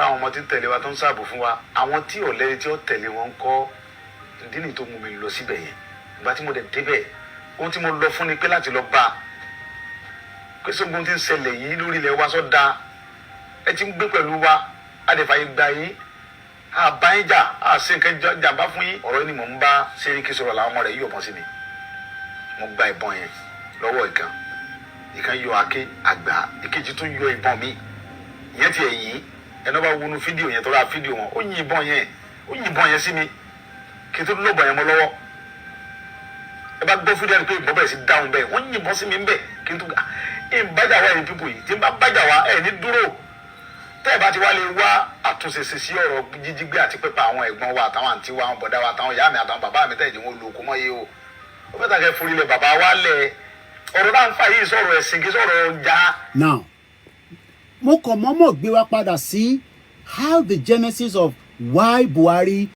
ara àwọn ọmọ tí ń tẹ̀lé wa tó ń ṣààbò fún wa àwọn tí ò lẹ́ni tí ó tẹ̀lé wọn ń kọ́ ìdí nìyí tó mú mi lọ síbẹ̀ yẹn ìgbà tí mo dẹ̀ débẹ̀ ohun tí mo lọ fún ni pé láti lọ bá pé sógun tí ń ṣẹlẹ̀ yìí lórí ilẹ̀ wa sọ da ẹ ti ń gbé pẹ̀lú wa adẹ̀fàyè gbà yín àbáyíjà àṣẹ nǹkan jàmbá fún yín ọ̀rọ̀ ni mò ń bá Sẹ́ríkì sọ̀rọ̀ làwọn ọmọ rẹ̀ yí ọ̀bọ̀n sí mi mo gba ìbọn yẹn lọ́wọ́ ìkan yọ àáké àgbà ìkejì tún yọ ìbọn mi ìyẹn ti ẹ̀yìn ẹni bá wọnú fídíò yẹn tó ra fídíò wọn ó yin ìbọn yẹn sí mi kí n tó lọ́bọ̀ yẹn mọ́ lọ́wọ́ ẹ bá gbọ́ fídíò yẹn pé ìbọn bẹ̀rẹ̀ sí dáhùn bẹ́ẹ̀ wọ́n yin ìbọn sí mi ń bẹ̀ kí n tó bájà wá ẹ̀yìn pípò yìí tí n bá bájà wá ẹ̀ ní dúró tẹ́ ẹ̀ bá ti wá lè wá àtúnṣe sí ọ̀rọ̀ jíjígbé àti pípa àwọn ẹ̀gbọ́n wa àtàwọn àǹtí wa àwọn bọ̀dá wa àtàwọn ìyá mi àtàwọn bàbá mi tẹ́ẹ̀ jẹ́ wọn lóko mọ́ yé o ó fẹ́ tàkẹ́ forí lẹ̀ bàbá wa lẹ̀ ọ̀rọ̀ náà ń fà yìí sọ̀rọ̀ ẹ̀sìn kí sọ̀rọ̀ ọjà. Now mo kàn mọ́mọ́ gbé wa padà sí how the genesis of why Buhari